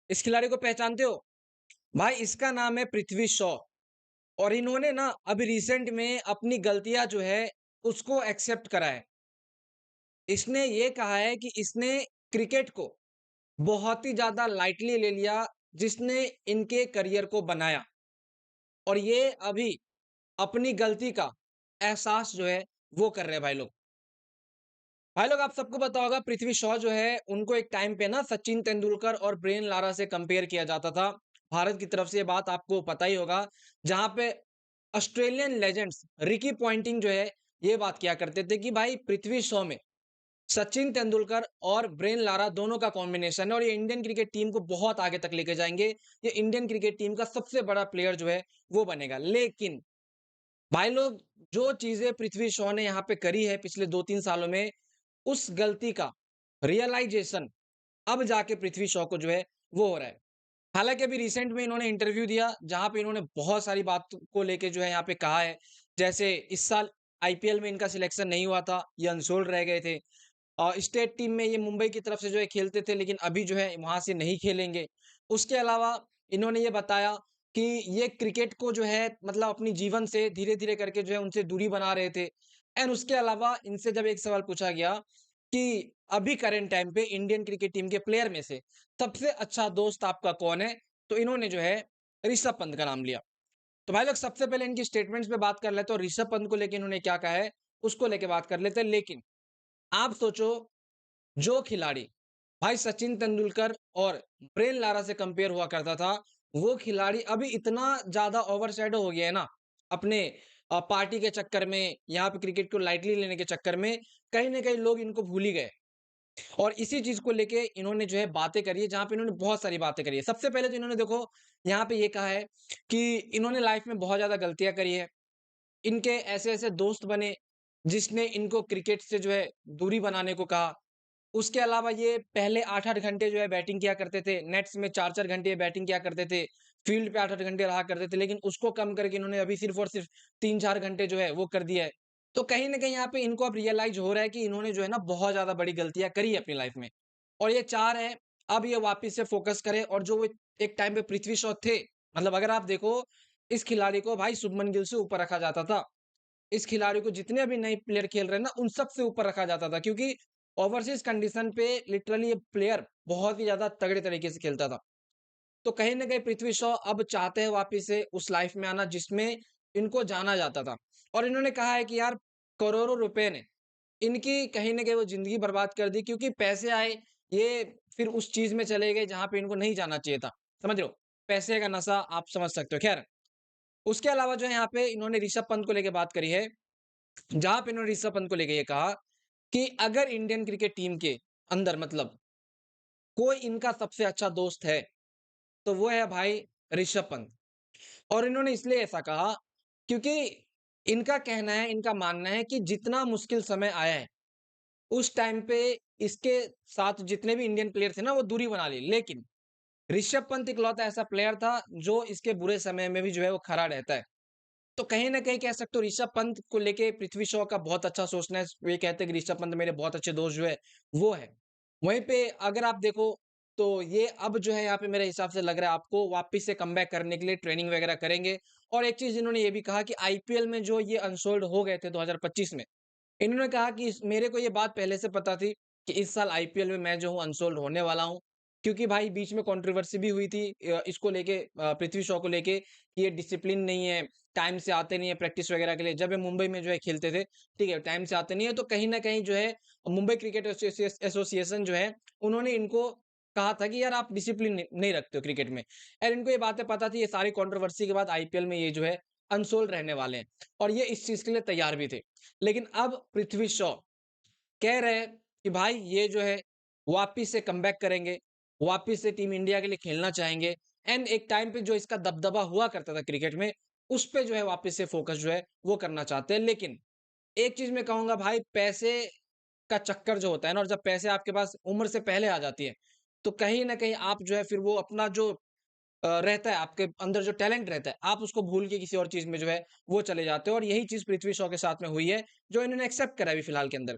इस खिलाड़ी को पहचानते हो? भाई इसका नाम है पृथ्वी शॉ और इन्होंने ना अभी रिसेंट में अपनी गलतियाँ जो है उसको एक्सेप्ट करा है। इसने ये कहा है कि इसने क्रिकेट को बहुत ही ज़्यादा लाइटली ले लिया जिसने इनके करियर को बनाया और ये अभी अपनी गलती का एहसास जो है वो कर रहे हैं भाई लोग। भाई लोग आप सबको पता होगा पृथ्वी शॉ जो है उनको एक टाइम पे ना सचिन तेंदुलकर और ब्रेन लारा से कंपेयर किया जाता था। भारत की तरफ से ये बात आपको पता ही होगा जहाँ पे ऑस्ट्रेलियन लेजेंड्स रिकी पॉन्टिंग जो है ये बात किया करते थे कि भाई पृथ्वी शॉ में सचिन तेंदुलकर और ब्रेन लारा दोनों का कॉम्बिनेशन है और ये इंडियन क्रिकेट टीम को बहुत आगे तक लेके जाएंगे। ये इंडियन क्रिकेट टीम का सबसे बड़ा प्लेयर जो है वो बनेगा। लेकिन भाई लोग जो चीजें पृथ्वी शॉ ने यहाँ पे करी है पिछले 2-3 सालों में उस गलती का रियलाइजेशन अब जाके पृथ्वी शॉ को जो है वो हो रहा है। हालाँकि अभी रिसेंट में इन्होंने इंटरव्यू दिया जहाँ पे इन्होंने बहुत सारी बात को लेके जो है यहाँ पे कहा है। जैसे इस साल आईपीएल में इनका सिलेक्शन नहीं हुआ था, ये अनसोल्ड रह गए थे। स्टेट टीम में ये मुंबई की तरफ से जो है खेलते थे लेकिन अभी जो है वहाँ से नहीं खेलेंगे। उसके अलावा इन्होंने ये बताया कि ये क्रिकेट को जो है मतलब अपनी जीवन से धीरे-धीरे करके जो है उनसे दूरी बना रहे थे। एंड उसके अलावा इनसे जब एक सवाल पूछा गया कि अभी करंट टाइम पे इंडियन क्रिकेट टीम के प्लेयर में से सबसे अच्छा दोस्त आपका कौन है? तो इन्होंने जो है ऋषभ पंत का नाम लिया। तो भाई लोग सबसे पहले इनकी स्टेटमेंट्स पे बात कर लेते हैं और ऋषभ पंत को लेके इन्होंने क्या कहा है, उसको लेके बात कर लेते हैं। लेकिन आप सोचो जो खिलाड़ी भाई सचिन तेंदुलकर और ब्रेन लारा से कंपेयर हुआ करता था, वो खिलाड़ी अभी इतना ज़्यादा ओवरशैडो हो गया है ना, अपने पार्टी के चक्कर में, यहाँ पे क्रिकेट को लाइटली लेने के चक्कर में, कहीं न कहीं लोग इनको भूल ही गए। और इसी चीज़ को लेके इन्होंने जो है बातें करी है, जहाँ पे इन्होंने बहुत सारी बातें करी है। सबसे पहले तो इन्होंने देखो, यहाँ पे ये कहा है कि इन्होंने लाइफ़ में बहुत ज़्यादा गलतियाँ करी है। इनके ऐसे-ऐसे दोस्त बने, जिसने इनको क्रिकेट से जो है दूरी बनाने को कहा। उसके अलावा ये पहले 8-8 घंटे जो है बैटिंग किया करते थे, नेट्स में 4-4 घंटे बैटिंग किया करते थे, फील्ड पे 8-8 घंटे रहा करते थे, लेकिन उसको कम करके इन्होंने अभी सिर्फ़ और सिर्फ़ 3-4 घंटे जो है वो कर दिया है। तो कहीं न कहीं यहाँ पे इनको अब रियलाइज़ हो रहा है कि इन्होंने जो है ना बहुत ज़्यादा बड़ी गलतियाँ करी है अपनी लाइफ़ में। और ये चाह रहे हैं अब ये वापस से फ़ोकस करें और जो वो एक टाइम पे पृथ्वी शॉ थे, मतलब अगर आप देखो इस खिलाड़ी को भाई शुभमन गिल से ऊपर रखा जाता था। इस खिलाड़ी को जितने भी नए प्लेयर खेल रहे हैं ना, उन सब से ऊपर रखा जाता था क्योंकि ओवरसीज़ कंडीशन पे लिटरली ये प्लेयर बहुत ही ज़्यादा तगड़े तरीके से खेलता था। तो कहीं न कहीं पृथ्वी शॉ अब चाहते हैं वापिस से उस लाइफ़ में आना जिसमें इनको जाना जाता था। और इन्होंने कहा है कि यार करोड़ों रुपए ने इनकी कहीं न कहीं वो ज़िंदगी बर्बाद कर दी क्योंकि पैसे आए, ये फिर उस चीज़ में चले गए जहाँ पे इनको नहीं जाना चाहिए था। समझ रहे हो? पैसे का नशा आप समझ सकते हो। ख़ैर, उसके अलावा जो है यहाँ पे इन्होंने ऋषभ पंत को लेके बात करी है। जहाँ पे इन्होंने ऋषभ पंत को लेके ये कहा कि अगर इंडियन क्रिकेट टीम के अंदर मतलब कोई इनका सबसे अच्छा दोस्त है, तो वो है भाई ऋषभ पंत। और इन्होंने इसलिए ऐसा कहा क्योंकि इनका कहना है, इनका मानना है कि जितना मुश्किल समय आया है, उस टाइम पे इसके साथ जितने भी इंडियन प्लेयर थे ना, वो दूरी बना ली। लेकिन ऋषभ पंत इकलौता ऐसा प्लेयर था, जो इसके बुरे समय में भी जो है वो खड़ा रहता है। तो कहीं न कहीं कह सकते हो ऋषभ पंत को लेके पृथ्वी शॉ का बहुत अच्छा सोचना है। ये कहते हैं कि ऋषभ पंत मेरे बहुत अच्छे दोस्त जो है, वो है। वहीं पे अगर आप देखो तो ये अब जो है यहाँ पे मेरे हिसाब से लग रहा है आपको वापस से कमबैक करने के लिए ट्रेनिंग वगैरह करेंगे। और एक चीज़ इन्होंने ये भी कहा कि आईपीएल में जो ये अनसोल्ड हो गए थे 2025 में, इन्होंने कहा कि इस मेरे को ये बात पहले से पता थी कि इस साल आईपीएल में मैं जो हूँ अनसोल्ड होने वाला हूँ। क्योंकि भाई बीच में कंट्रोवर्सी भी हुई थी इसको लेके पृथ्वी शॉ को लेके कि ये डिसिप्लिन नहीं है, टाइम से आते नहीं है प्रैक्टिस वगैरह के लिए। जब ये मुंबई में जो है खेलते थे, ठीक है, टाइम से आते नहीं है तो कहीं न कहीं जो है मुंबई क्रिकेट एसोसिएशन जो है, उन्होंने इनको कहा था कि यार आप डिसिप्लिन नहीं रखते हो क्रिकेट में। और इनको ये बातें पता थी ये सारी कंट्रोवर्सी के बाद आईपीएल में ये जो है अनसोल्ड रहने वाले हैं और ये इस चीज़ के लिए तैयार भी थे। लेकिन अब पृथ्वी शॉ कह रहे हैं कि भाई ये जो है वापिस से कमबैक करेंगे, वापिस से टीम इंडिया के लिए खेलना चाहेंगे एंड एक टाइम पे जो इसका दबदबा हुआ करता था क्रिकेट में, उस पे जो है वापिस से फ़ोकस जो है वो करना चाहते हैं। लेकिन एक चीज़ मैं कहूँगा भाई पैसे का चक्कर जो होता है ना और जब पैसे आपके पास उम्र से पहले आ जाती है, तो कहीं न कहीं आप जो है फिर वो अपना जो रहता है आपके अंदर जो टैलेंट रहता है, आप उसको भूल के किसी और चीज़ में जो है वो चले जाते हो और यही चीज़ पृथ्वी शॉ के साथ में हुई है, जो इन्होंने एक्सेप्ट करा है अभी फिलहाल के अंदर।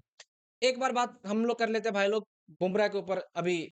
एक बार बात हम लोग कर लेते हैं भाई लोग बुमराह के ऊपर अभी